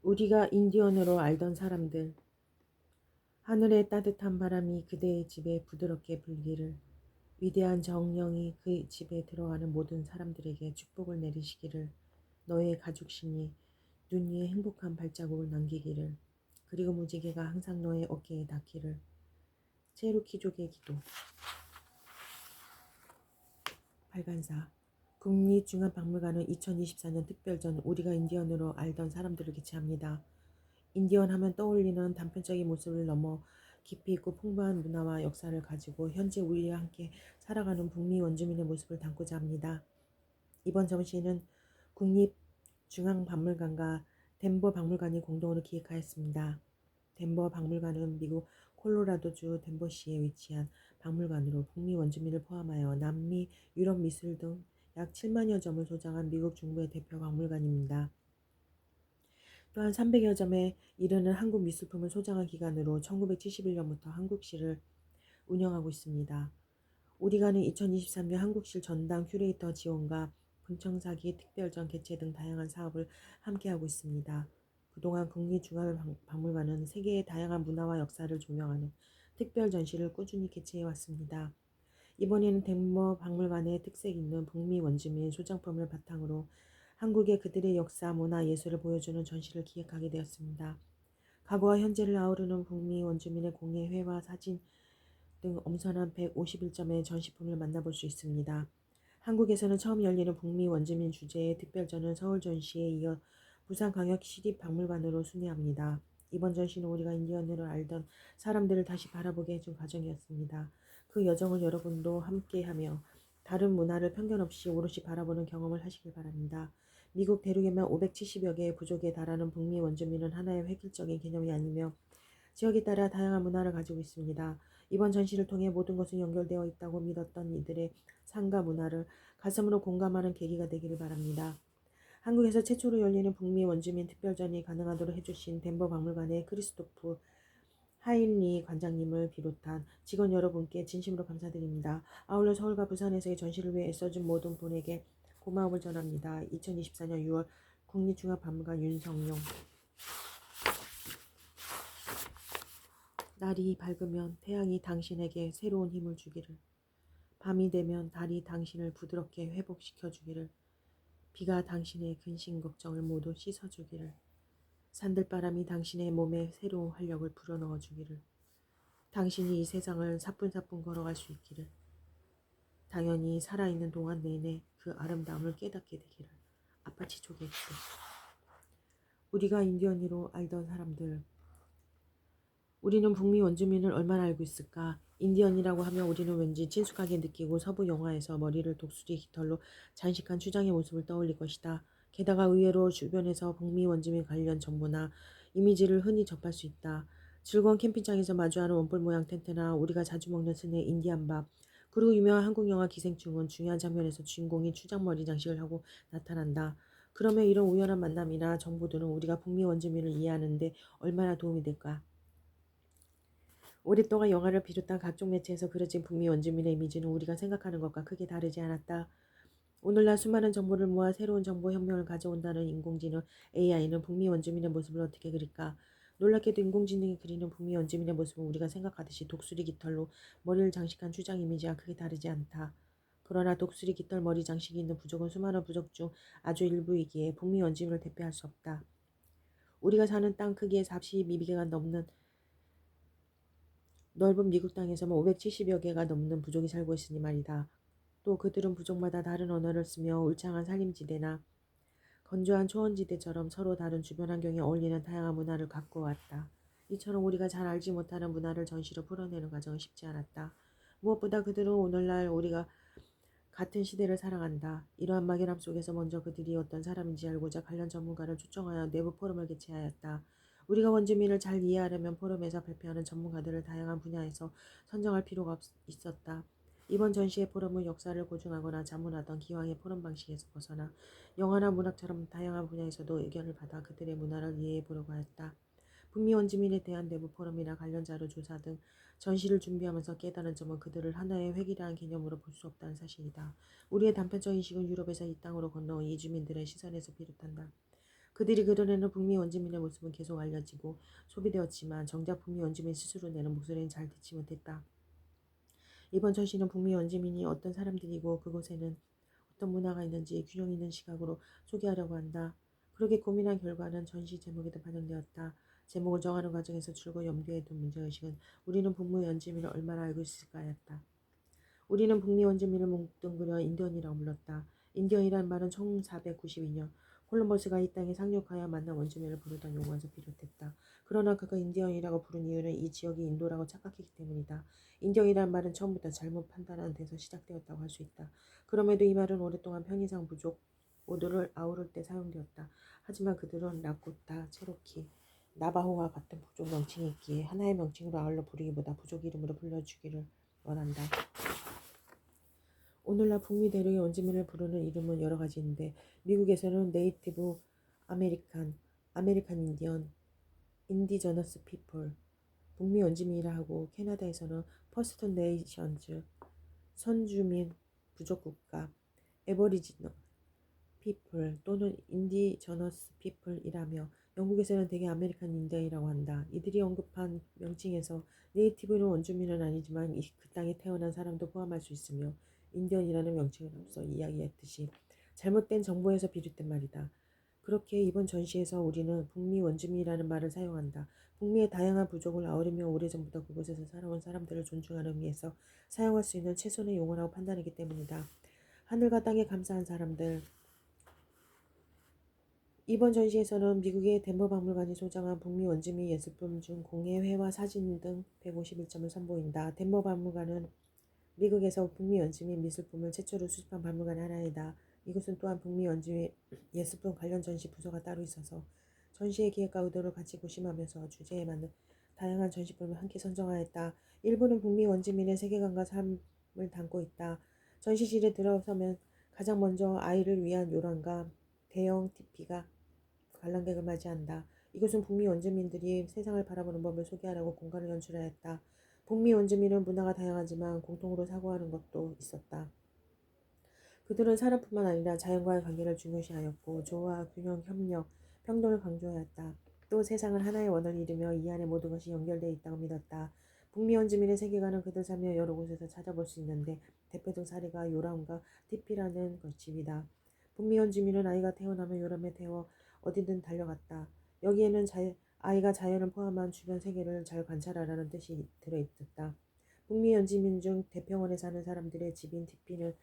우리가 인디언으로 알던 사람들, 하늘의 따뜻한 바람이 그대의 집에 부드럽게 불기를, 위대한 정령이 그 집에 들어가는 모든 사람들에게 축복을 내리시기를, 너의 가죽신이 눈 위에 행복한 발자국을 남기기를, 그리고 무지개가 항상 너의 어깨에 닿기를. 체루키족의 기도. 발간사. 국립중앙박물관은 2024년 특별전 우리가 인디언으로 알던 사람들을 개최합니다. 인디언 하면 떠올리는 단편적인 모습을 넘어 깊이 있고 풍부한 문화와 역사를 가지고 현재 우리와 함께 살아가는 북미 원주민의 모습을 담고자 합니다. 이번 전시는 국립중앙박물관과 덴버 박물관이 공동으로 기획하였습니다. 덴버 박물관은 미국 콜로라도주 덴버시에 위치한 박물관으로 북미 원주민을 포함하여 남미, 유럽 미술 등 약 7만여 점을 소장한 미국 중부의 대표 박물관입니다. 또한 300여 점에 이르는 한국 미술품을 소장한 기관으로 1971년부터 한국시를 운영하고 있습니다. 우리가는 2023년 한국실 전당 큐레이터 지원과 분청사기 특별전 개최 등 다양한 사업을 함께하고 있습니다. 그동안 국립중앙박물관은 세계의 다양한 문화와 역사를 조명하는 특별 전시를 꾸준히 개최해왔습니다. 이번에는 덴버 박물관의 특색 있는 북미 원주민 소장품을 바탕으로 한국의 그들의 역사, 문화, 예술을 보여주는 전시를 기획하게 되었습니다. 과거와 현재를 아우르는 북미 원주민의 공예, 회화, 사진 등 엄선한 151점의 전시품을 만나볼 수 있습니다. 한국에서는 처음 열리는 북미 원주민 주제의 특별전은 서울 전시에 이어 부산광역시립박물관으로 순회합니다. 이번 전시는 우리가 인디언으로 알던 사람들을 다시 바라보게 해준 과정이었습니다. 그 여정을 여러분도 함께하며 다른 문화를 편견 없이 오롯이 바라보는 경험을 하시길 바랍니다. 미국 대륙에만 570여 개의 부족에 달하는 북미 원주민은 하나의 획일적인 개념이 아니며 지역에 따라 다양한 문화를 가지고 있습니다. 이번 전시를 통해 모든 것은 연결되어 있다고 믿었던 이들의 삶과 문화를 가슴으로 공감하는 계기가 되기를 바랍니다. 한국에서 최초로 열리는 북미 원주민 특별전이 가능하도록 해주신 덴버 박물관의 크리스토프 하인리 관장님을 비롯한 직원 여러분께 진심으로 감사드립니다. 아울러 서울과 부산에서의 전시를 위해 애써준 모든 분에게 고마움을 전합니다. 2024년 6월 국립중앙박물관 윤성용. 날이 밝으면 태양이 당신에게 새로운 힘을 주기를, 밤이 되면 달이 당신을 부드럽게 회복시켜 주기를, 비가 당신의 근심 걱정을 모두 씻어 주기를, 산들바람이 당신의 몸에 새로운 활력을 불어넣어 주기를, 당신이 이 세상을 사뿐사뿐 걸어갈 수 있기를, 당연히 살아있는 동안 내내 그 아름다움을 깨닫게 되기를. 아파치 족의 기도. 우리가 인디언으로 알던 사람들, 우리는 북미 원주민을 얼마나 알고 있을까? 인디언이라고 하면 우리는 왠지 친숙하게 느끼고 서부 영화에서 머리를 독수리 깃털로 장식한 추장의 모습을 떠올릴 것이다. 게다가 의외로 주변에서 북미 원주민 관련 정보나 이미지를 흔히 접할 수 있다. 즐거운 캠핑장에서 마주하는 원뿔 모양 텐트나 우리가 자주 먹는 스낵 인디안밥, 그리고 유명한 한국 영화 기생충은 중요한 장면에서 주인공이 추장머리 장식을 하고 나타난다. 그러면 이런 우연한 만남이나 정보들은 우리가 북미 원주민을 이해하는 데 얼마나 도움이 될까? 오랫동안 영화를 비롯한 각종 매체에서 그려진 북미 원주민의 이미지는 우리가 생각하는 것과 크게 다르지 않았다. 오늘날 수많은 정보를 모아 새로운 정보 혁명을 가져온다는 인공지능 AI는 북미 원주민의 모습을 어떻게 그릴까? 놀랍게도 인공지능이 그리는 북미 원주민의 모습은 우리가 생각하듯이 독수리 깃털로 머리를 장식한 추장 이미지와 크게 다르지 않다. 그러나 독수리 깃털 머리 장식이 있는 부족은 수많은 부족 중 아주 일부이기에 북미 원주민을 대표할 수 없다. 우리가 사는 땅 크기의 42개가 넘는 넓은 미국 땅에서만 570여 개가 넘는 부족이 살고 있으니 말이다. 또 그들은 부족마다 다른 언어를 쓰며 울창한 산림지대나 건조한 초원지대처럼 서로 다른 주변 환경에 어울리는 다양한 문화를 갖고 왔다. 이처럼 우리가 잘 알지 못하는 문화를 전시로 풀어내는 과정은 쉽지 않았다. 무엇보다 그들은 오늘날 우리가 같은 시대를 사랑한다. 이러한 막연함 속에서 먼저 그들이 어떤 사람인지 알고자 관련 전문가를 초청하여 내부 포럼을 개최하였다. 우리가 원주민을 잘 이해하려면 포럼에서 발표하는 전문가들을 다양한 분야에서 선정할 필요가 있었다. 이번 전시의 포럼은 역사를 고증하거나 자문하던 기왕의 포럼 방식에서 벗어나 영화나 문학처럼 다양한 분야에서도 의견을 받아 그들의 문화를 이해해 보려고 하였다. 북미 원주민에 대한 내부 포럼이나 관련 자료 조사 등 전시를 준비하면서 깨달은 점은 그들을 하나의 획일화한 개념으로 볼 수 없다는 사실이다. 우리의 단편적 인식은 유럽에서 이 땅으로 건너온 이주민들의 시선에서 비롯한다. 그들이 그려내는 북미 원주민의 모습은 계속 알려지고 소비되었지만 정작 북미 원주민 스스로 내는 목소리는 잘 듣지 못했다. 이번 전시는 북미 원주민이 어떤 사람들이고 그곳에는 어떤 문화가 있는지 균형 있는 시각으로 소개하려고 한다. 그렇게 고민한 결과는 전시 제목에도 반영되었다. 제목을 정하는 과정에서 줄곧 염두에 둔 문제의식은 우리는 북미 원주민을 얼마나 알고 있을까였다. 우리는 북미 원주민을 뭉뚱그려 인디언이라고 불렀다. 인디언이란 말은 1492년 콜럼버스가 이 땅에 상륙하여 만난 원주민을 부르던 용어에서 비롯했다. 그러나 그가 인디언이라고 부른 이유는 이 지역이 인도라고 착각했기 때문이다. 인디언이란 말은 처음부터 잘못 판단한 데서 시작되었다고 할 수 있다. 그럼에도 이 말은 오랫동안 편의상 부족 모두를 아우를 때 사용되었다. 하지만 그들은 라코타, 체로키, 나바호와 같은 부족 명칭이 있기에 하나의 명칭으로 아울러 부르기보다 부족 이름으로 불러주기를 원한다. 오늘날 북미 대륙의 원주민을 부르는 이름은 여러 가지인데 미국에서는 네이티브 아메리칸, 아메리칸 인디언, 인디저너스 피플, 북미 원주민이라 하고 캐나다에서는 퍼스트 네이션즈, 선주민, 부족국가, 에버리지널 피플 또는 인디저너스 피플이라며 영국에서는 대개 아메리칸 인디언이라고 한다. 이들이 언급한 명칭에서 네이티브는 원주민은 아니지만 그 땅에 태어난 사람도 포함할 수 있으며 인디언이라는 명칭은 앞서 이야기했듯이 잘못된 정보에서 비롯된 말이다. 그렇게 이번 전시에서 우리는 북미 원주민이라는 말을 사용한다. 북미의 다양한 부족을 아우르며 오래전부터 그곳에서 살아온 사람들을 존중하는 의미에서 사용할 수 있는 최선의 용어라고 판단하기 때문이다. 하늘과 땅에 감사한 사람들, 이번 전시에서는 미국의 덴버 박물관이 소장한 북미 원주민 예술품 중 공예, 회화, 사진 등 151점을 선보인다. 덴버 박물관은 미국에서 북미 원주민 미술품을 최초로 수집한 박물관의 하나이다. 이곳은 또한 북미 원주민 예술품 관련 전시 부서가 따로 있어서 전시의 기획과 의도를 같이 고심하면서 주제에 맞는 다양한 전시품을 함께 선정하였다. 일부는 북미 원주민의 세계관과 삶을 담고 있다. 전시실에 들어서면 가장 먼저 아이를 위한 요람과 대형 TV가 관람객을 맞이한다. 이곳은 북미 원주민들이 세상을 바라보는 법을 소개하려고 공간을 연출하였다. 북미 원주민은 문화가 다양하지만 공통으로 사고하는 것도 있었다. 그들은 사람뿐만 아니라 자연과의 관계를 중요시하였고 조화, 균형, 협력, 평등을 강조하였다. 또 세상을 하나의 원을 이루며 이 안에 모든 것이 연결되어 있다고 믿었다. 북미 원주민의 세계관은 그들 삶의 여러 곳에서 찾아볼 수 있는데 대표적 사례가 요람과 티피라는 것입니다. 북미 원주민은 아이가 태어나면 요람에 태워 어디든 달려갔다. 여기에는 아이가 자연을 포함한 주변 세계를 잘 관찰하라는 뜻이 들어있었다. 북미 원주민 중 대평원에 사는 사람들의 집인 티피는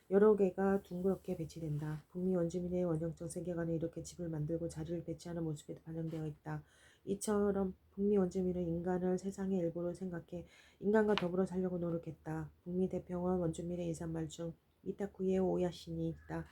여러 개가 둥그렇게 배치된다. 북미 원주민의 원형적 세계관에 이렇게 집을 만들고 자리를 배치하는 모습에도 반영되어 있다. 이처럼 북미 원주민은 인간을 세상의 일부로 생각해 인간과 더불어 살려고 노력했다. 북미 대평원 원주민의 인사말 중 이타쿠예 오야신이 있다.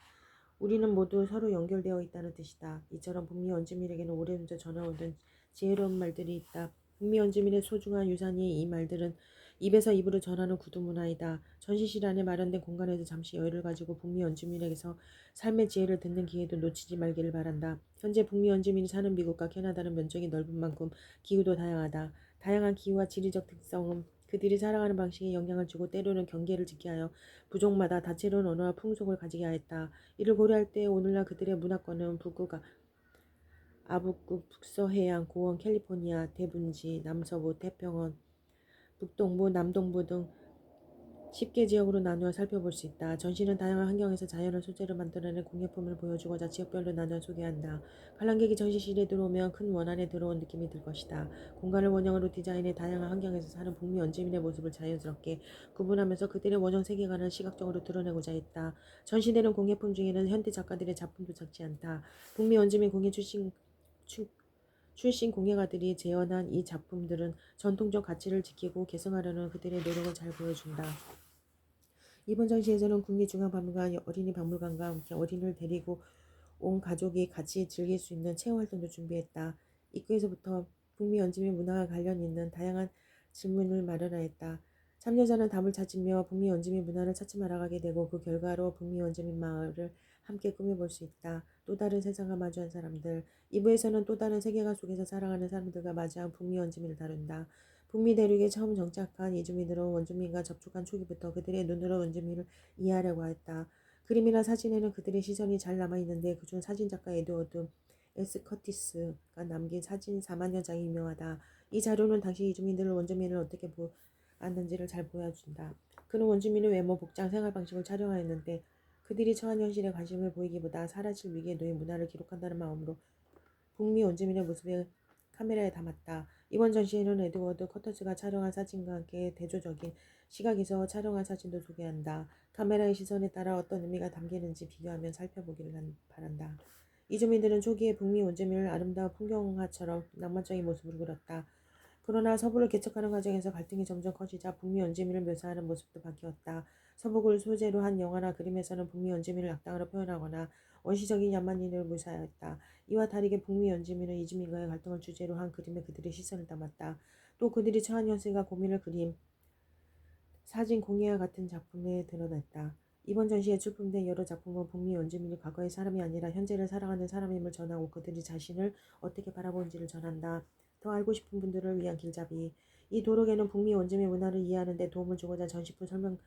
우리는 모두 서로 연결되어 있다는 뜻이다. 이처럼 북미 원주민에게는 오래전부터 전해오던 지혜로운 말들이 있다. 북미 원주민의 소중한 유산이 이 말들은 입에서 입으로 전하는 구두 문화이다. 전시실 안에 마련된 공간에서 잠시 여유를 가지고 북미 원주민에게서 삶의 지혜를 듣는 기회도 놓치지 말기를 바란다. 현재 북미 원주민이 사는 미국과 캐나다는 면적이 넓은 만큼 기후도 다양하다. 다양한 기후와 지리적 특성은 그들이 살아가는 방식에 영향을 주고 때로는 경계를 지켜야 하여 부족마다 다채로운 언어와 풍속을 가지게 하였다. 이를 고려할 때 오늘날 그들의 문화권은 북극, 아북극, 북서해안, 고원, 캘리포니아, 대분지, 남서부, 태평원, 북동부, 남동부 등 10개 지역으로 나누어 살펴볼 수 있다. 전시는 다양한 환경에서 자연을 소재로 만들어낸 공예품을 보여주고자 지역별로 나누어 소개한다. 관람객이 전시실에 들어오면 큰 원 안에 들어온 느낌이 들 것이다. 공간을 원형으로 디자인해 다양한 환경에서 사는 북미 원주민의 모습을 자연스럽게 구분하면서 그들의 원형 세계관을 시각적으로 드러내고자 했다. 전시되는 공예품 중에는 현대 작가들의 작품도 작지 않다. 북미 원주민 공예 출신 공예가들이 재현한 이 작품들은 전통적 가치를 지키고 계승하려는 그들의 노력을 잘 보여준다. 이번 전시에서는 국립중앙박물관 어린이 박물관과 함께 어린이를 데리고 온 가족이 같이 즐길 수 있는 체험활동도 준비했다. 입구에서부터 북미 원주민 문화와 관련 있는 다양한 질문을 마련하였다. 참여자는 답을 찾으며 북미 원주민 문화를 차츰 알아가게 되고 그 결과로 북미 원주민 마을을 함께 꾸며볼 수 있다. 또 다른 세상과 마주한 사람들. 2부에서는 또 다른 세계관 속에서 살아가는 사람들과 마주한 북미 원주민을 다룬다. 북미 대륙에 처음 정착한 이주민들은 원주민과 접촉한 초기부터 그들의 눈으로 원주민을 이해하려고 했다. 그림이나 사진에는 그들의 시선이 잘 남아있는데 그중 사진작가 에드워드 S. 커티스가 남긴 사진 4만 여 장이 유명하다. 이 자료는 당시 이주민들을 원주민을 어떻게 보았는지를 잘 보여준다. 그는 원주민의 외모, 복장, 생활 방식을 촬영하였는데 그들이 처한 현실에 관심을 보이기보다 사라질 위기에 놓인 문화를 기록한다는 마음으로 북미 원주민의 모습을 카메라에 담았다. 이번 전시회는 에드워드 커터스가 촬영한 사진과 함께 대조적인 시각에서 촬영한 사진도 소개한다. 카메라의 시선에 따라 어떤 의미가 담기는지 비교하면 살펴보기를 바란다. 이주민들은 초기에 북미 원주민을 아름다운 풍경화처럼 낭만적인 모습으로 그렸다. 그러나 서부를 개척하는 과정에서 갈등이 점점 커지자 북미 원주민을 묘사하는 모습도 바뀌었다. 서북을 소재로 한 영화나 그림에서는 북미 원주민을 악당으로 표현하거나 원시적인 야만인을 묘사하였다. 이와 다르게 북미 원주민은 이주민과의 갈등을 주제로 한 그림에 그들의 시선을 담았다. 또 그들이 처한 현실과 고민을 그림, 사진, 공예와 같은 작품에 드러냈다. 이번 전시에 출품된 여러 작품은 북미 원주민이 과거의 사람이 아니라 현재를 살아가는 사람임을 전하고 그들이 자신을 어떻게 바라보는지를 전한다. 더 알고 싶은 분들을 위한 길잡이. 이 도록에는 북미 원주민 문화를 이해하는 데 도움을 주고자 전시품 설명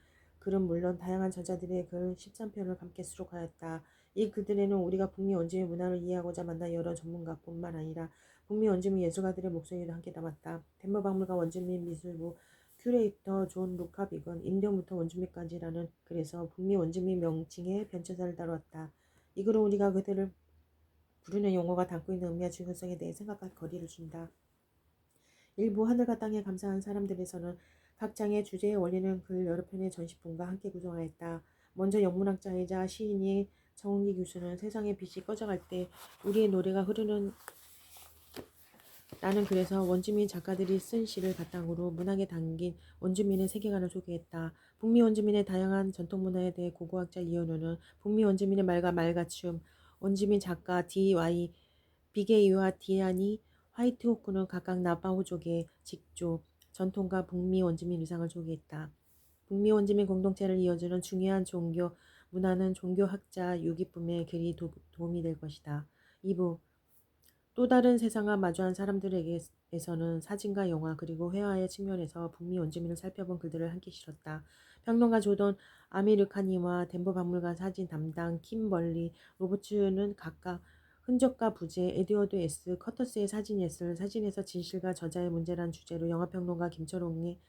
글은 물론 다양한 저자들의 글 13편을 함께 수록하였다. 이 글들에는 우리가 북미 원주민 문화를 이해하고자 만난 여러 전문가뿐만 아니라 북미 원주민 예술가들의 목소리도 함께 담았다. 덴버 박물관 원주민 미술부 큐레이터 존 루카빅은 인디언부터 원주민까지라는 글에서 북미 원주민 명칭의 변천사를 다루었다. 이 글은 우리가 그들을 부르는 용어가 담고 있는 의미와 중요성에 대해 생각할 거리를 준다. 일부 하늘과 땅에 감사한 사람들에서는 각 장의 주제에 원리는 글 여러 편의 전시품과 함께 구성하였다. 먼저 영문학자이자 시인이 정은기 교수는 세상의 빛이 꺼져갈 때 우리의 노래가 흐르는 나는 그래서 원주민 작가들이 쓴 시를 바탕으로 문학에 담긴 원주민의 세계관을 소개했다. 북미 원주민의 다양한 전통문화에 대해 고고학자 이현우는 북미 원주민의 말과 말가춤, 원주민 작가 D.Y. 비게이와 디아니 화이트호크는 각각 나파호족의 직조, 전통과 북미 원주민 의상을 소개했다. 북미 원주민 공동체를 이어주는 중요한 종교, 문화는 종교학자 유기쁨의 글이 도움이 될 것이다. 2부 또 다른 세상과 마주한 사람들에게서는 사진과 영화 그리고 회화의 측면에서 북미 원주민을 살펴본 글들을 함께 실었다. 평론가 조던 아메리카니와 덴버 박물관 사진 담당 킴벌리 로버츠는 각각 흔적과 부재, 에드워드 S. 커터스의 사진 예술, 사진에서 진실과 저자의 문제란 주제로 영화평론가 김철웅이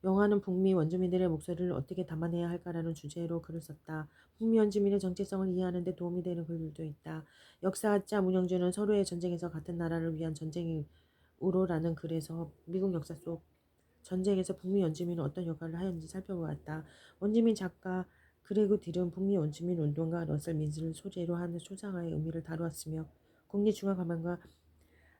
영화는 북미 원주민들의 목소리를 어떻게 담아내야 할까라는 주제로 글을 썼다. 북미 원주민의 정체성을 이해하는 데 도움이 되는 글들도 있다. 역사학자 문영준은 서로의 전쟁에서 같은 나라를 위한 전쟁으로라는 글에서 미국 역사 속 전쟁에서 북미 원주민은 어떤 역할을 하였는지 살펴보았다. 원주민 작가 그레그 딜은 북미 원주민 운동가 러셀 민스를 소재로 하는 초상화의 의미를 다루었으며 국립중앙가만과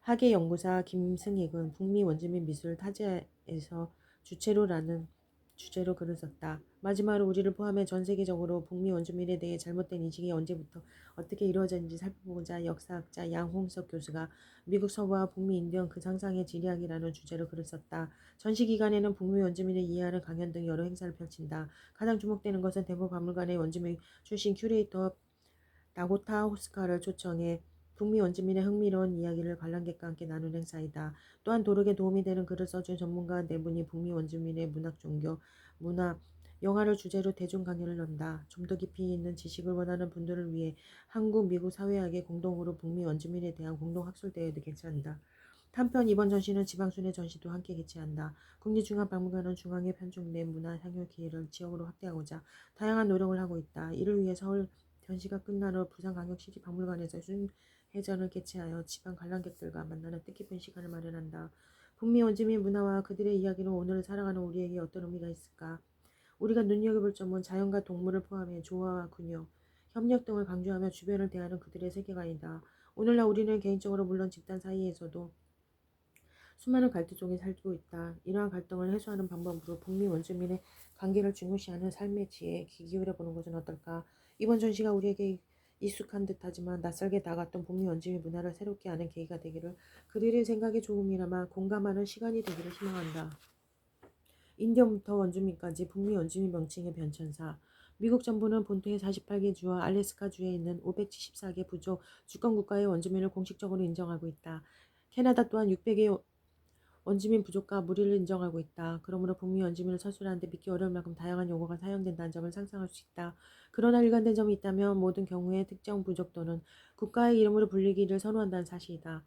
학예연구사 김승익은 북미 원주민 미술 타지에서 주체로라는 주제로 글을 썼다. 마지막으로 우리를 포함해 전 세계적으로 북미 원주민에 대해 잘못된 인식이 언제부터 어떻게 이루어졌는지 살펴보자 역사학자 양홍석 교수가 미국 서부와 북미 인디언 그 상상의 지리학이라는 주제로 글을 썼다. 전시 기간에는 북미 원주민을 이해하는 강연 등 여러 행사를 펼친다. 가장 주목되는 것은 대법 박물관의 원주민 출신 큐레이터 다고타 호스카를 초청해 북미 원주민의 흥미로운 이야기를 관람객과 함께 나눈 행사이다. 또한 도력에 도움이 되는 글을 써준 전문가 4분이 북미 원주민의 문학, 종교, 문화, 영화를 주제로 대중 강연을 연다. 좀 더 깊이 있는 지식을 원하는 분들을 위해 한국, 미국 사회학의 공동으로 북미 원주민에 대한 공동학술대회도 개최한다. 한편 이번 전시는 지방순회 전시도 함께 개최한다. 국립중앙박물관은 중앙에 편중된 문화 향유 기회를 지역으로 확대하고자 다양한 노력을 하고 있다. 이를 위해 서울 전시가 끝난 후 부산광역시립박물관에서 순회전을 개최하여 지방 관람객들과 만나는 뜻깊은 시간을 마련한다. 북미 원주민 문화와 그들의 이야기는 오늘을 살아가는 우리에게 어떤 의미가 있을까? 우리가 눈여겨볼 점은 자연과 동물을 포함해 조화와 균형, 협력 등을 강조하며 주변을 대하는 그들의 세계관이다. 오늘날 우리는 개인적으로 물론 집단 사이에서도 수많은 갈등 속에 살고 있다. 이러한 갈등을 해소하는 방법으로 북미 원주민의 관계를 중요시하는 삶의 지혜에 귀 기울여보는 것은 어떨까? 이번 전시가 우리에게 익숙한 듯하지만 낯설게 다가왔던 북미 원주민 문화를 새롭게 아는 계기가 되기를 그들의 생각에 조금이나마 공감하는 시간이 되기를 희망한다. 인디언부터 원주민까지 북미 원주민 명칭의 변천사. 미국 정부는 본토의 48개 주와 알래스카 주에 있는 574개 부족 주권국가의 원주민을 공식적으로 인정하고 있다. 캐나다 또한 600개 원주민 부족과 무리를 인정하고 있다. 그러므로 북미 원주민을 서술하는데 믿기 어려울 만큼 다양한 용어가 사용된다는 점을 상상할 수 있다. 그러나 일관된 점이 있다면 모든 경우에 특정 부족 또는 국가의 이름으로 불리기를 선호한다는 사실이다.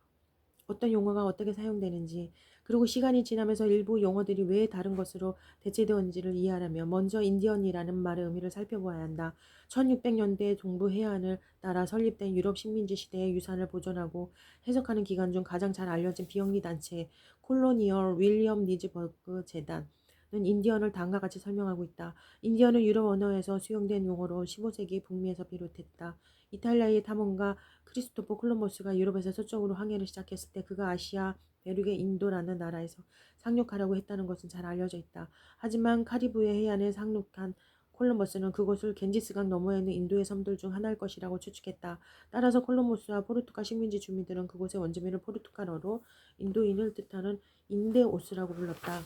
어떤 용어가 어떻게 사용되는지, 그리고 시간이 지나면서 일부 용어들이 왜 다른 것으로 대체되었는지를 이해하려면 먼저 인디언이라는 말의 의미를 살펴보아야 한다. 1600년대 동부 해안을 따라 설립된 유럽 식민지 시대의 유산을 보존하고 해석하는 기관 중 가장 잘 알려진 비영리 단체 콜로니얼 윌리엄 니즈버그 재단은 인디언을 다음과 같이 설명하고 있다. 인디언은 유럽 언어에서 수용된 용어로 15세기 북미에서 비롯했다. 이탈리아의 탐험가 크리스토퍼 콜럼버스가 유럽에서 서쪽으로 항해를 시작했을 때 그가 아시아 대륙의 인도라는 나라에서 상륙하려고 했다는 것은 잘 알려져 있다. 하지만 카리브해 해안에 상륙한 콜럼버스는 그곳을 겐지스강 너머에 있는 인도의 섬들 중 하나일 것이라고 추측했다. 따라서 콜럼버스와 포르투갈 식민지 주민들은 그곳의 원주민을 포르투갈어로 인도인을 뜻하는 인데오스라고 불렀다.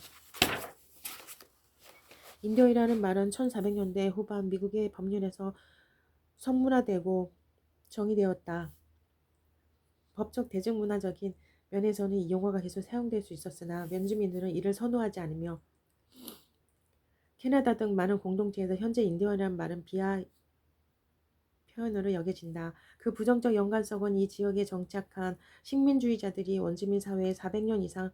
인도이라는 말은 1400년대 후반 미국의 법률에서 성문화되고 정의되었다. 법적 대중문화적인 면에서는 이 용어가 계속 사용될 수 있었으나原住民들은 이를 선호하지 않으며 캐나다 등 많은 공동체에서 현재 인디언이라는 말은 비하 표현으로 여겨진다. 그 부정적 연관성은 이 지역에 정착한 식민주의자들이 원주민 사회에 400년 이상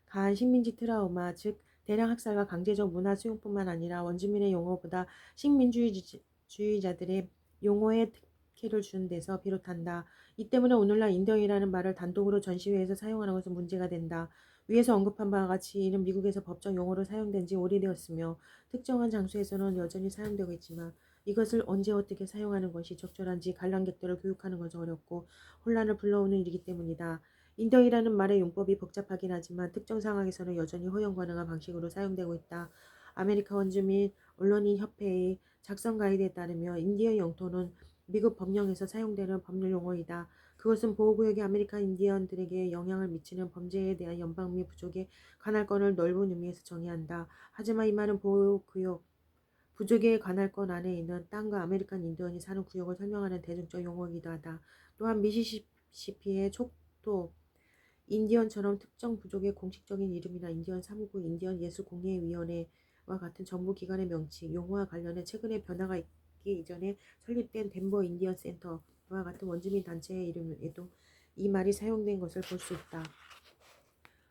가한 식민지 트라우마, 즉 대량 학살과 강제적 문화 수용뿐만 아니라 원주민의 용어보다 식민주의자들의 용어에 특혜를 준 데서 비롯한다. 이 때문에 오늘날 인디언이라는 말을 단독으로 전시회에서 사용하는 것은 문제가 된다. 위에서 언급한 바와 같이 이는 미국에서 법적 용어로 사용된 지 오래되었으며 특정한 장소에서는 여전히 사용되고 있지만 이것을 언제 어떻게 사용하는 것이 적절한지 관람객들을 교육하는 것은 어렵고 혼란을 불러오는 일이기 때문이다. 인디언이라는 말의 용법이 복잡하긴 하지만 특정 상황에서는 여전히 허용 가능한 방식으로 사용되고 있다. 아메리카 원주민 언론인 협회의 작성 가이드에 따르면 인디언 영토는 미국 법령에서 사용되는 법률 용어이다. 그것은 보호구역의 아메리칸 인디언들에게 영향을 미치는 범죄에 대한 연방 및 부족의 관할권을 넓은 의미에서 정의한다. 하지만 이 말은 보호구역 부족의 관할권 안에 있는 땅과 아메리칸 인디언이 사는 구역을 설명하는 대중적 용어이기도 하다. 또한 미시시피의 촉토 인디언처럼 특정 부족의 공식적인 이름이나 인디언 사무국, 인디언 예술공예위원회와 같은 정부 기관의 명칭, 용어와 관련해 최근에 변화가 있기 이전에 설립된 덴버 인디언 센터와 같은 원주민 단체의 이름에도 이 말이 사용된 것을 볼 수 있다.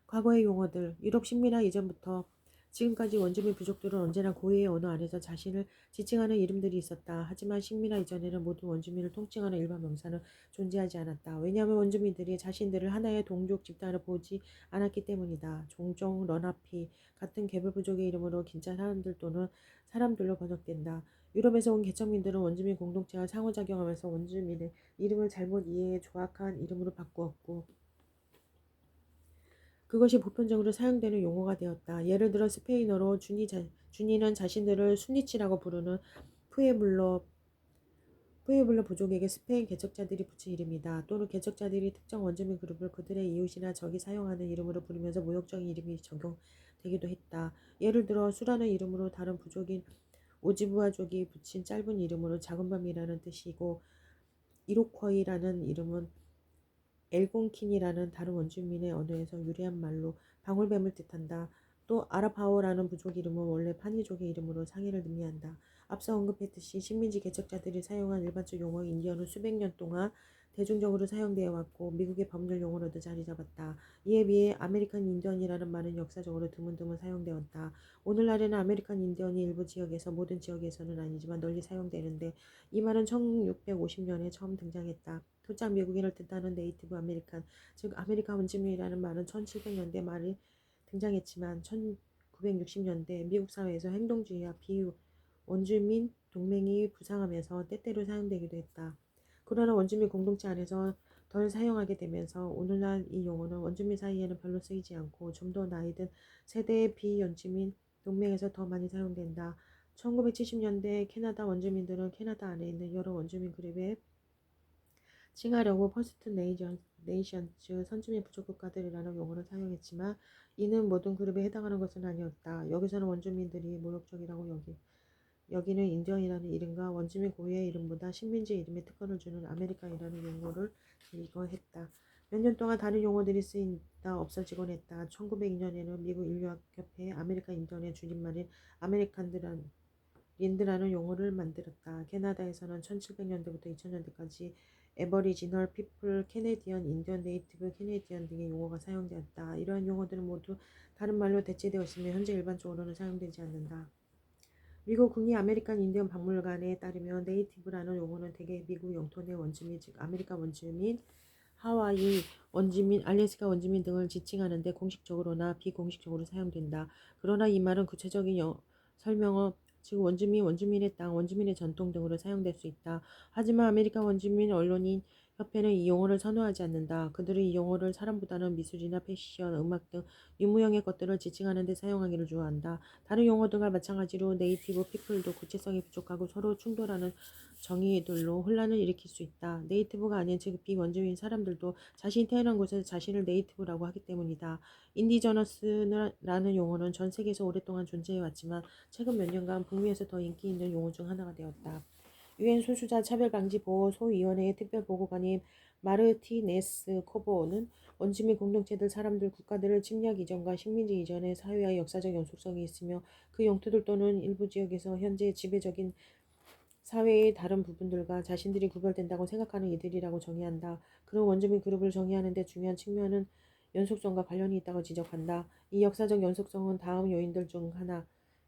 과거의 용어들, 유럽 식민화 이전부터 지금까지 원주민 부족들은 언제나 고유의 언어 안에서 자신을 지칭하는 이름들이 있었다. 하지만 식민화 이전에는 모든 원주민을 통칭하는 일반 명사는 존재하지 않았다. 왜냐하면 원주민들이 자신들을 하나의 동족 집단으로 보지 않았기 때문이다. 종종, 러나피 같은 개별 부족의 이름으로 긴자 사람들 또는 사람들로 번역된다. 유럽에서 온 개척민들은 원주민 공동체와 상호작용하면서 원주민의 이름을 잘못 이해해 조악한 이름으로 바꾸었고 그것이 보편적으로 사용되는 용어가 되었다. 예를 들어 스페인어로 주니는 자신들을 순니치라고 부르는 푸에블로 부족에게 스페인 개척자들이 붙인 이름이다. 또는 개척자들이 특정 원주민 그룹을 그들의 이웃이나 적이 사용하는 이름으로 부르면서 모욕적인 이름이 적용되기도 했다. 예를 들어 수라는 이름으로 다른 부족인 오지부아족이 붙인 짧은 이름으로 작은 밤이라는 뜻이고 이로쿼이라는 이름은 엘곤킨이라는 다른 원주민의 언어에서 유래한 말로 방울뱀을 뜻한다. 또 아라파오라는 부족 이름은 원래 파니족의 이름으로 상해를 의미한다. 앞서 언급했듯이 식민지 개척자들이 사용한 일반적 용어 인디언은 수백 년 동안 대중적으로 사용되어 왔고 미국의 법률 용어로도 자리 잡았다. 이에 비해 아메리칸 인디언이라는 말은 역사적으로 드문드문 사용되었다. 오늘날에는 아메리칸 인디언이 일부 지역에서 모든 지역에서는 아니지만 널리 사용되는데 이 말은 1650년에 처음 등장했다. 토착 미국인을 뜻하는 네이티브 아메리칸, 즉 아메리카 원주민이라는 말은 1700년대 말에 등장했지만 1960년대 미국 사회에서 행동주의와 비원주민 동맹이 부상하면서 때때로 사용되기도 했다. 그러나 원주민 공동체 안에서 덜 사용하게 되면서 오늘날 이 용어는 원주민 사이에는 별로 쓰이지 않고 좀 더 나이 든 세대의 비원주민 동맹에서 더 많이 사용된다. 1970년대 캐나다 원주민들은 캐나다 안에 있는 여러 원주민 그룹에 칭하려고 퍼스트 네이션즈 선주민 부족 국가들이라는 용어를 사용했지만 이는 모든 그룹에 해당하는 것은 아니었다. 여기서는 원주민들이 모욕적이라고 여기는 인디언이라는 이름과 원주민 고유의 이름보다 식민지 이름에 특권을 주는 아메리칸이라는 용어를 이거했다. 몇 년 동안 다른 용어들이 쓰인 없다 없어지곤 했다. 1902년에는 미국 인류학협회 아메리칸 인디언의 줄임말인 아메리칸린드라는 용어를 만들었다. 캐나다에서는 1700년대부터 2000년대까지 에버리지널 피플, 캐네디언 인디언, 네이티브 캐네디언 등의 용어가 사용되었다. 이러한 용어들은 모두 다른 말로 대체되었으며 현재 일반적으로는 사용되지 않는다. 미국 국립 아메리칸 인디언 박물관에 따르면 네이티브라는 용어는 대개 미국 영토 내 원주민, 즉 아메리카 원주민, 하와이 원주민, 알래스카 원주민 등을 지칭하는 데 공식적으로나 비공식적으로 사용된다. 그러나 이 말은 구체적인 설명어, 즉 원주민, 원주민의 땅, 원주민의 전통 등으로 사용될 수 있다. 하지만 아메리카 원주민 언론인 협회는 이 용어를 선호하지 않는다. 그들은 이 용어를 사람보다는 미술이나 패션, 음악 등 유무형의 것들을 지칭하는 데 사용하기를 좋아한다. 다른 용어들과 마찬가지로 네이티브 피플도 구체성이 부족하고 서로 충돌하는 정의들로 혼란을 일으킬 수 있다. 네이티브가 아닌 즉 비원주민 사람들도 자신이 태어난 곳에서 자신을 네이티브라고 하기 때문이다. 인디저너스라는 용어는 전 세계에서 오랫동안 존재해왔지만 최근 몇 년간 북미에서 더 인기 있는 용어 중 하나가 되었다. 유엔 소수자 차별방지 보호 소위원회의 특별보고관인 마르티네스 코보는 원주민 공동체들, 사람들, 국가들을 침략 이전과 식민지 이전의 사회와 역사적 연속성이 있으며 그 영토들 또는 일부 지역에서 현재 지배적인 사회의 다른 부분들과 자신들이 구별된다고 생각하는 이들이라고 정의한다. 그런 원주민 그룹을 정의하는 데 중요한 측면은 연속성과 관련이 있다고 지적한다. 이 역사적 연속성은 다음 요인들 중 하나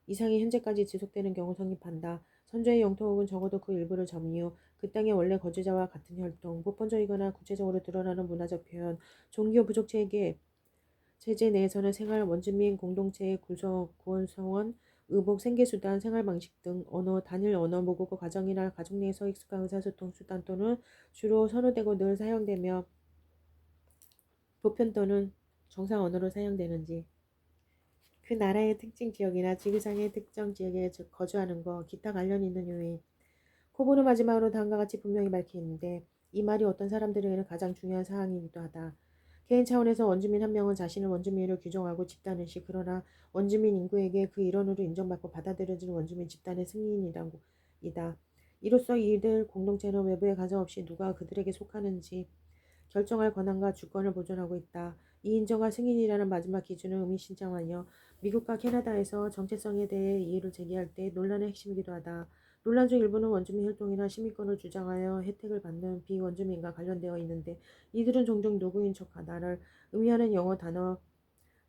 이상이 현재까지 지속되는 경우 성립한다. 선조의 영토 혹은 적어도 그 일부를 점유, 그 땅의 원래 거주자와 같은 혈통, 보편적이거나 구체적으로 드러나는 문화적 표현, 종교 부족 체제 내에서는 생활, 원주민 공동체의 구성원, 의복, 생계수단, 생활방식 등 언어, 단일 언어, 모국어, 가정이나 가족 내에서 익숙한 의사소통 수단 또는 주로 선호되고 늘 사용되며 보편 또는 정상 언어로 사용되는지, 그 나라의 특징 지역이나 지구상의 특정 지역에 거주하는 것, 기타 관련 있는 요인. 코보는 마지막으로 다음과 같이 분명히 밝히는데 이 말이 어떤 사람들에게는 가장 중요한 사항이기도 하다. 개인 차원에서 원주민 한 명은 자신을 원주민으로 규정하고 집단의식, 그러나 원주민 인구에게 그 일원으로 인정받고 받아들여지는 원주민 집단의 승인이다. 이로써 이들 공동체는 외부의 가정 없이 누가 그들에게 속하는지 결정할 권한과 주권을 보존하고 있다. 이 인정과 승인이라는 마지막 기준은 의미심장하며 미국과 캐나다에서 정체성에 대해 이의를 제기할 때 논란의 핵심이기도 하다. 논란 중 일부는 원주민 혈통이나 시민권을 주장하여 혜택을 받는 비원주민과 관련되어 있는데 이들은 종종 누구인 척하다를 의미하는 영어 단어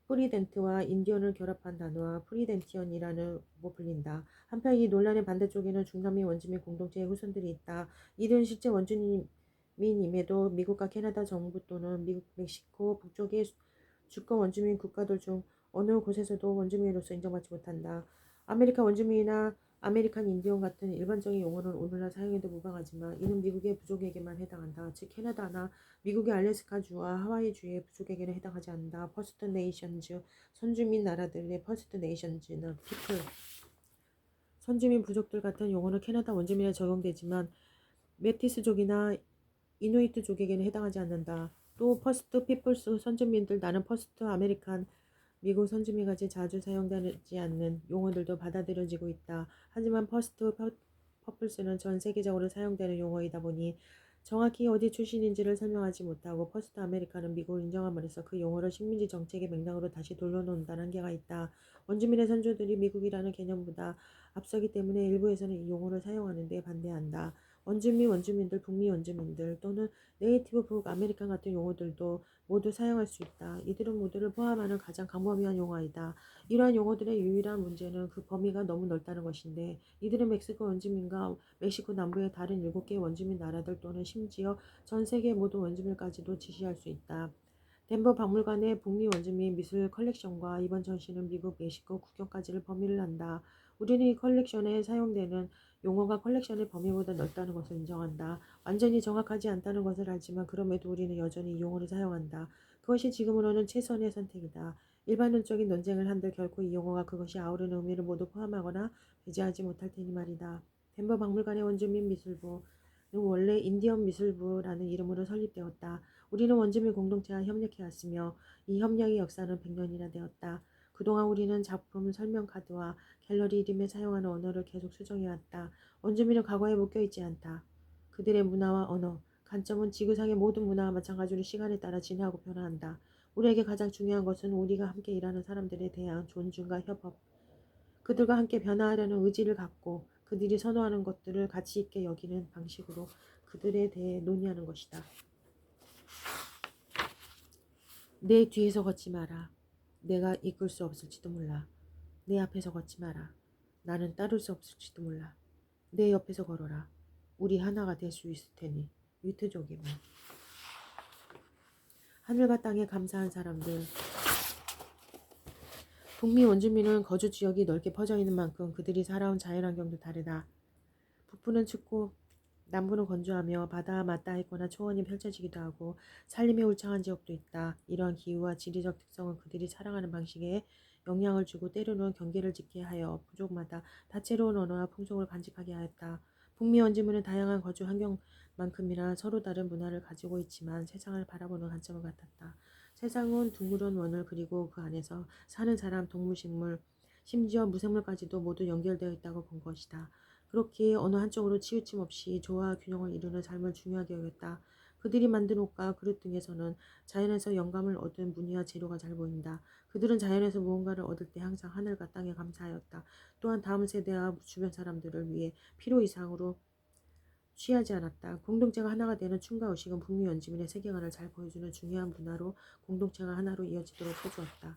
프리덴트와 인디언을 결합한 단어와 프리덴티언이라는 불린다. 한편 이 논란의 반대쪽에는 중남미 원주민 공동체의 후손들이 있다. 이들은 실제 원주민임에도 미국과 캐나다 정부 또는 미국, 멕시코 북쪽의 주권 원주민 국가들 중 어느 곳에서도 원주민으로서 인정받지 못한다. 아메리카 원주민이나 아메리칸 인디언 같은 일반적인 용어는 오늘날 사용해도 무방하지만 이는 미국의 부족에게만 해당한다. 즉 캐나다나 미국의 알래스카주와 하와이주의 부족에게는 해당하지 않는다. 퍼스트 네이션즈, 선주민 나라들의 퍼스트 네이션즈는 피플, 선주민 부족들 같은 용어는 캐나다 원주민에 적용되지만 메티스족이나 이누이트족에게는 해당하지 않는다. 또 퍼스트 피플스 선주민들, 나는 퍼스트 아메리칸, 미국 선주민같이 자주 사용되지 않는 용어들도 받아들여지고 있다. 하지만 퍼스트 퍼플스는 전 세계적으로 사용되는 용어이다 보니 정확히 어디 출신인지를 설명하지 못하고 퍼스트 아메리카는 미국을 인정함으로써 그 용어를 식민지 정책의 맥락으로 다시 돌려놓는다는 한계가 있다. 원주민의 선조들이 미국이라는 개념보다 앞서기 때문에 일부에서는 이 용어를 사용하는 데 반대한다. 원주민들, 북미 원주민들 또는 네이티브 북 아메리칸 같은 용어들도 모두 사용할 수 있다. 이들은 모두를 포함하는 가장 광범위한 용어이다. 이러한 용어들의 유일한 문제는 그 범위가 너무 넓다는 것인데 이들은 멕시코 원주민과 멕시코 남부의 다른 7개의 원주민 나라들 또는 심지어 전 세계 모든 원주민까지도 지시할 수 있다. 덴버 박물관의 북미 원주민 미술 컬렉션과 이번 전시는 미국, 멕시코 국경까지를 범위를 한다. 우리는 이 컬렉션에 사용되는 용어가 컬렉션의 범위보다 넓다는 것을 인정한다. 완전히 정확하지 않다는 것을 알지만 그럼에도 우리는 여전히 이 용어를 사용한다. 그것이 지금으로는 최선의 선택이다. 일반론적인 논쟁을 한들 결코 이 용어가 그것이 아우르는 의미를 모두 포함하거나 배제하지 못할 테니 말이다. 덴버 박물관의 원주민 미술부는 원래 인디언 미술부라는 이름으로 설립되었다. 우리는 원주민 공동체와 협력해왔으며 이 협력의 역사는 100년이나 되었다. 그동안 우리는 작품, 설명 카드와 갤러리 이름에 사용하는 언어를 계속 수정해왔다. 원주민은 과거에 묶여있지 않다. 그들의 문화와 언어, 관점은 지구상의 모든 문화와 마찬가지로 시간에 따라 진화하고 변화한다. 우리에게 가장 중요한 것은 우리가 함께 일하는 사람들에 대한 존중과 협업, 그들과 함께 변화하려는 의지를 갖고 그들이 선호하는 것들을 가치 있게 여기는 방식으로 그들에 대해 논의하는 것이다. 내 뒤에서 걷지 마라. 내가 이끌 수 없을지도 몰라. 내 앞에서 걷지 마라. 나는 따를 수 없을지도 몰라. 내 옆에서 걸어라. 우리 하나가 될 수 있을 테니. 유트족이면 하늘과 땅에 감사한 사람들. 북미 원주민은 거주 지역이 넓게 퍼져 있는 만큼 그들이 살아온 자연환경도 다르다. 북부는 춥고 남부는 건조하며 바다와 맞닿아있거나 초원이 펼쳐지기도 하고 산림이 울창한 지역도 있다. 이러한 기후와 지리적 특성은 그들이 살아가는 방식에 영향을 주고 때로는 경계를 짓게 하여 부족마다 다채로운 언어와 풍속을 간직하게 하였다. 북미 원주민은 다양한 거주 환경만큼이나 서로 다른 문화를 가지고 있지만 세상을 바라보는 관점은 같았다. 세상은 둥그런 원을 그리고 그 안에서 사는 사람, 동물, 식물, 심지어 무생물까지도 모두 연결되어 있다고 본 것이다. 그렇게 어느 한쪽으로 치우침 없이 조화와 균형을 이루는 삶을 중요하게 여겼다. 그들이 만든 옷과 그릇 등에서는 자연에서 영감을 얻은 무늬와 재료가 잘 보인다. 그들은 자연에서 무언가를 얻을 때 항상 하늘과 땅에 감사하였다. 또한 다음 세대와 주변 사람들을 위해 필요 이상으로 취하지 않았다. 공동체가 하나가 되는 춤과 의식은 북미 원주민의 세계관을 잘 보여주는 중요한 문화로 공동체가 하나로 이어지도록 해주었다.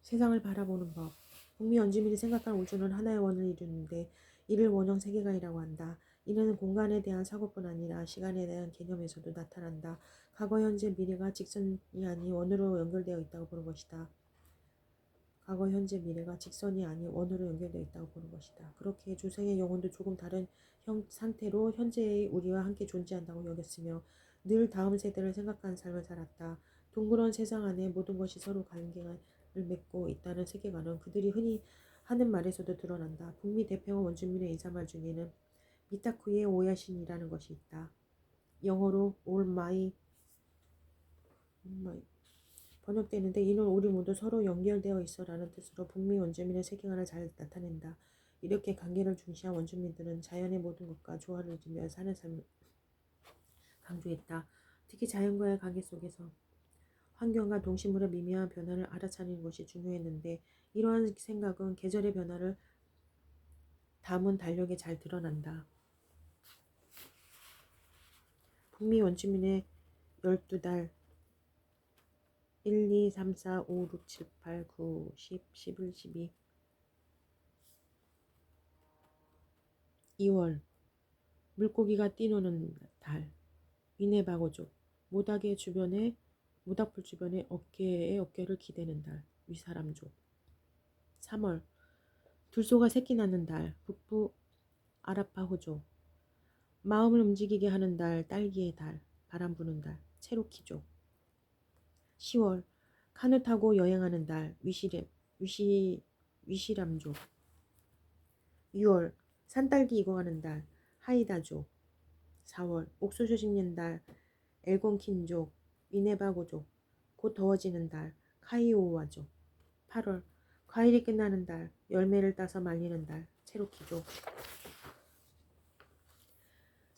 세상을 바라보는 법. 북미 원주민이 생각한 우주는 하나의 원을 이루는데 이를 원형 세계관이라고 한다. 이는 공간에 대한 사고뿐 아니라 시간에 대한 개념에서도 나타난다. 과거, 현재, 미래가 직선이 아닌 원으로 연결되어 있다고 보는 것이다. 과거, 현재, 미래가 직선이 아닌 원으로 연결되어 있다고 보는 것이다. 그렇게 조상의 영혼도 조금 다른 상태로 현재의 우리와 함께 존재한다고 여겼으며 늘 다음 세대를 생각하는 삶을 살았다. 둥그런 세상 안에 모든 것이 서로 관계를 맺고 있다는 세계관은 그들이 흔히 하는 말에서도 드러난다. 북미 대표원 원주민의 인사말 중에는 미타쿠의 오야신이라는 것이 있다. 영어로 all my 번역되는데 이는 우리 모두 서로 연결되어 있어 라는 뜻으로 북미 원주민의 세계관을 잘 나타낸다. 이렇게 관계를 중시한 원주민들은 자연의 모든 것과 조화를 이루며 사는 삶을 강조했다. 특히 자연과의 관계 속에서 환경과 동식물의 미묘한 변화를 알아차리는 것이 중요했는데 이러한 생각은 계절의 변화를 담은 달력에 잘 드러난다. 북미 원주민의 12달 1, 2, 3, 4, 5, 6, 7, 8, 9, 10, 11, 12 2월 물고기가 뛰노는 달 위네바고족 모닥불 주변에 어깨에 어깨를 기대는 달 위사람족 3월 들소가 새끼 낳는 달 북부 아라파호족 마음을 움직이게 하는 달 딸기의 달 바람 부는 달 체로키족 10월 카누 타고 여행하는 달 위시람족 6월 산딸기 익어가는 달 하이다족 4월 옥수수 심는 달 엘곤킨족 위네바고족 곧 더워지는 달 카이오와족 8월 과일이 끝나는 달 열매를 따서 말리는 달 체로키족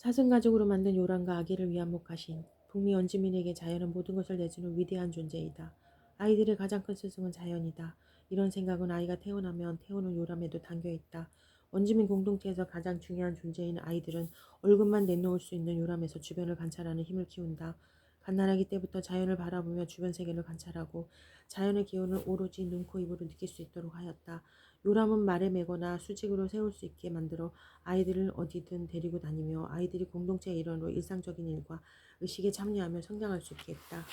사슴가족으로 만든 요람과 아기를 위한 목가신 북미 원주민에게 자연은 모든 것을 내주는 위대한 존재이다. 아이들의 가장 큰 스승은 자연이다. 이런 생각은 아이가 태어나면 태우는 요람에도 담겨있다. 원주민 공동체에서 가장 중요한 존재인 아이들은 얼굴만 내놓을 수 있는 요람에서 주변을 관찰하는 힘을 키운다. 갓난아기 때부터 자연을 바라보며 주변 세계를 관찰하고 자연의 기운을 오로지 눈, 코, 입으로 느낄 수 있도록 하였다. 요람은 말에 매거나 수직으로 세울 수 있게 만들어 아이들을 어디든 데리고 다니며 아이들이 공동체의 일원으로 일상적인 일과 의식에 참여하며 성장할 수 있게 했다.